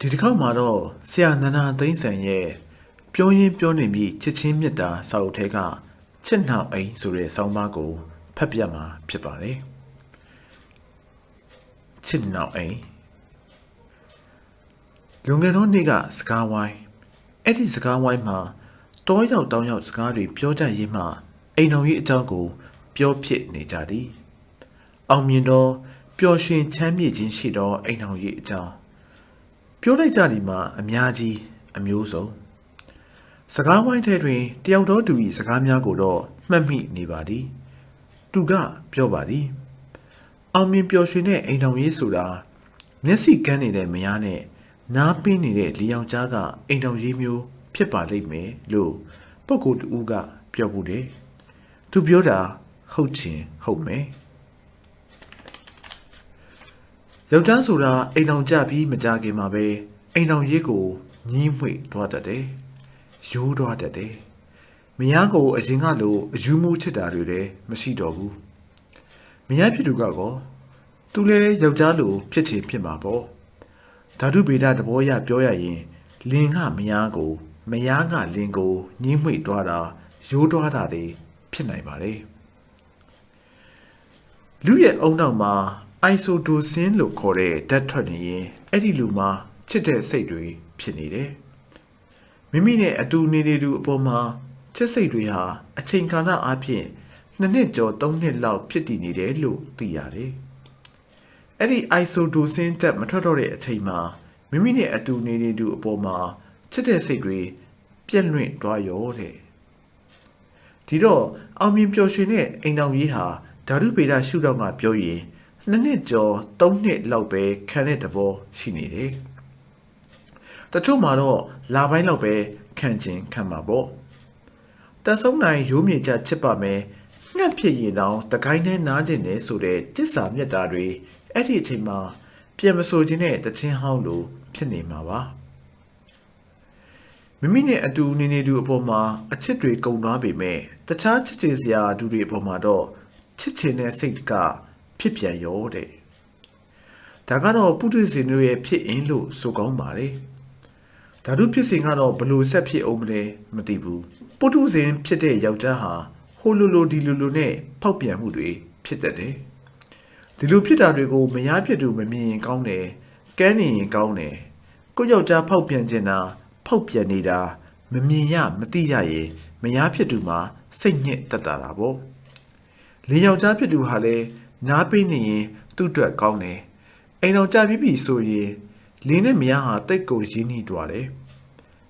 ဒီတစ်ခေါက်မှာတော့ဆရာနန္ဒာသိန်းစံရဲ့ပြောရင်းပြောနေပြီးချစ်ချင်းမြတ်တာစာအုပ်ထဲကချစ်နှောက်အိမ်ဆိုတဲ့ဆောင်းပါးကိုဖတ်ပြမှာဖြစ်ပါတယ်ချစ်နှောက်အိမ်လွန်ခဲ့သောနေ့ကစကားဝိုင်းအဲ့ဒီစကားဝိုင်းမှာတောရောက်တောင်ရောက်စကားတွေပြောကြရင်းမှအိမ်တော်ကြီးအကြောင်းကိုပြောဖြစ်နေကြသည်အောင်မြင်သောပျော်ရွှင်ချမ်းမြေ့ခြင်းရှိသောအိမ်တော်ကြီးအကြောင်းပြောလိုက်ကြသည်မှာအများကြီးအမျိုးစုံစကားဝိုင်းထဲတွင်တယောက်တော်သူ၏စကားများကိုတော့မှတ်မိနေပါသည်သူကပြောပါသည်အောင်မြင်ပျော်ရွှင်တဲ့အိမ်တော်ကြီးဆိုတာမျက်စိကန်းနေတဲ့မယားနဲ့နားပင်းနေတဲ့လီယောင်ကြားကအိမ်တော်ကြီးမျိုးဖြစ်ပါလိမ့်မယ်လို့ပုဂ္ဂိုလ်တူကပြောဘူးတယ်သူပြောတာဟုတ်ချင်ဟုတ်မယ်ယောက်ျားဆိုတာအိမ်တော်ကြပြီးမကြခင်မှာပဲအိမ်တော်ရေးကိုညှိမွေ့သွားတတ်တယ်ရိုးသွားတတ်တယ်မယားကိုအရင်ကလိုအယူမှုချစ်တာတွေလည်းမရှိတော့ဘူးမယားဖြစ်သူကောသူလည်းယောက်ျားလိုဖြစ်ချင်ဖြစ်မှာပေါ့ဓာတုဗေဒသဘောအရပြောရရင်လင်ကမယားကိုမယားကလင်ကိုညှိမွေ့သွားတာရိုးသွားတာတွေဖြစ်နိုင်ပါတယ်လူရဲ့အုံနောက်မှာအိုင်ဆိုတိုစင်းလို့ခေါ်တဲ့ဓာတ်ထွက်နေရင်အဲ့ဒီလူမှာချစ်တဲ့စိတ်တွေဖြစ်နေတယ်မိမိနဲ့အတူနေသူအပေါ်မှာချစ်စိတ်တွေဟာအချိန်ကာလအပြင်2 နှစ်ကျော်3 နှစ်လောက်ဖြစ်တည်နေတယ်လို့သိရတယ်အဲ့ဒီအိုင်ဆိုတိုစင်းဓာတ်မထွက်တော့တဲ့အချိန်မှာမိမိနဲ့အတူနေသူအပေါ်မှာချစ်တဲ့စိတ်တွေပြည့်လွင့်သွားရောတဲ့ဒီတော့အောင်မြင်ပျော်ရွှင်တဲ့အိမ်တော်ကြီးဟာဓာတုဗေဒရှုထောင့်ကပြောရင်2 နှစ်ကျော်3 နှစ်လောက်ပဲခံတဲ့သဘောရှိနေတယ်တချို့မှာတော့လာပိုင်းလောက်ပဲခံခြင်းခံမှာပေါ့တန်ဆုံးနိုင်ရိုးမြေကြချစ်ပါမယ်ငှက်ဖြစ်ရင်တော့တကိုင်းနဲ့နားကျင်နေဆိုတဲ့တစ္ဆာမြတ်တာတွေအဲ့ဒီအချိန်မှာပြန်မဆိုခြင်းနဲ့တခြင်းဟောင်းလို့ဖြစ်နေမှာပါမိမိနဲ့အတူနေသူအပေါ်မှာအချစ်တွေကုန်သွားပေမဲ့တခြားချစ်ချင်စရာသူတွေအပေါ်မှာတော့ချစ်ချင်တဲ့စိတ်ကဖြစ်ပြန်ရောတဲ့ဒါကတော့ပုထုဇဉ်တို့ရဲ့ဖြစ်အင်းလို့ဆိုကောင်းပါတယ်ဓာတုဖြစ်စဉ်ကတော့ဘလို့ဆက်ဖြစ်အောင်မလဲမသိဘူးပုထုဇဉ်ဖြစ်တဲ့ယောက်ျားဟာဟိုလိုဒီလိုနဲ့ဖောက်ပြန်မှုတွေဖြစ်တတ်တယ်ဒီလိုဖြစ်တာတွေကိုမယားဖြစ်သူမမြင်ရင်ကောင်းတယ်ကန်းနေရင်ကောင်းတယ်ကိုယောက်ျားဖောက်ပြန်ခြင်းတာဖောက်ပြန်နေတာမမြင်ရမသိရရင်မယားဖြစ်သူမှာစိတ်ညစ်တတ်တာပေါ့လေယောက်ျားဖြစ်သူဟာလည်းနားပေးနေရင်သူ့အတွက်ကောင်းတယ်အိမ်တော်ကြပြီးပြီဆိုရင်လင်းနဲ့မယားဟာတိတ်ကိုရင်းနှီးသွားတယ်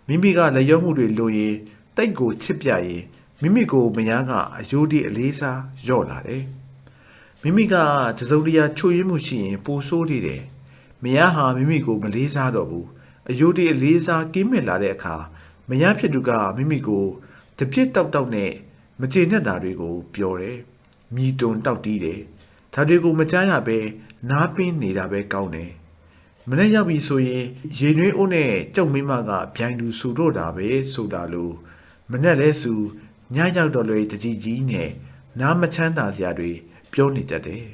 မိမိကလက်ရုံးမှုတွေလိုရင်တိတ်ကိုချစ်ပြရင်မိမိကိုမယားကအယိုးဒီအလေးစားရော့လာတယ်မိမိကတစုံတရာချွေရင်းမှုရှိရင်ပိုဆိုးနေတယ်မယားဟာမိမိကိုမလေးစားတော့ဘူးအယိုးဒီအလေးစားကင်းမဲ့လာတဲ့အခါမယားဖြစ်သူကမိမိကိုတပြစ်တောက်နဲ့မကျေနပ်တာတွေကိုပြောတယ်မြည်တွန်တောက်တီးတယ်ဒါတွေကိုမကြားရပဲနားပင်းနေတာပဲကောင်းတယ်မနေ့ရောက်ပြီဆိုရင်ရေနွေးအိုးနဲ့ကြောက်မင်းမကဗျိုင်သူဆူတော့တာပဲဆိုတာလို့မနေ့လဲဆူညရောက်တော့လေတကြီးကြီးနဲ့နားမချမ်းသာစရာတွေပြောနေတတ်တယ်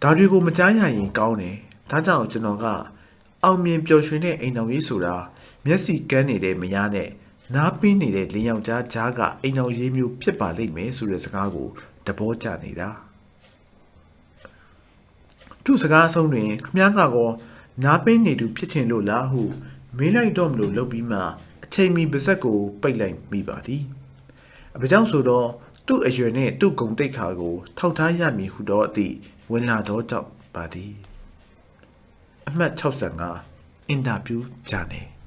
ဒါတွေကိုမကြားရရင်ကောင်းတယ်ဒါကြောင့်ကျွန်တော်ကအောင်မြင်ပျော်ရွှင်တဲ့အိမ်တော်ကြီးဆိုတာမျက်စိကန်းနေတဲ့မယားနဲ့နားပင်းနေတဲ့လင်းယောက်ကြားကအိမ်တော်ရေးမျိုးဖြစ်ပါလိမ့်မယ်ဆိုတဲ့စကားကိုသဘောကျနေတာသူ့စကားအဆုံးတွင်ခမားကောနားပင်းနေသူဖြစ်ချင်လို့လားဟုမေးလိုက်တော့မလို့လုပ်ပြီးမှအချိန်မီပါဇက်ကိုပိတ်လိုက်မိပါသည်အပကြောင့်ဆိုတော့သူ့အရွယ်နဲ့သူ့ဂုံတိတ်ခါကိုထောက်ထားရမည်ဟုတော့အသည့်ဝင်လာတော့ကြောက်ပါသည်အမှတ်65အင်တာဗျူးဂျာနယ်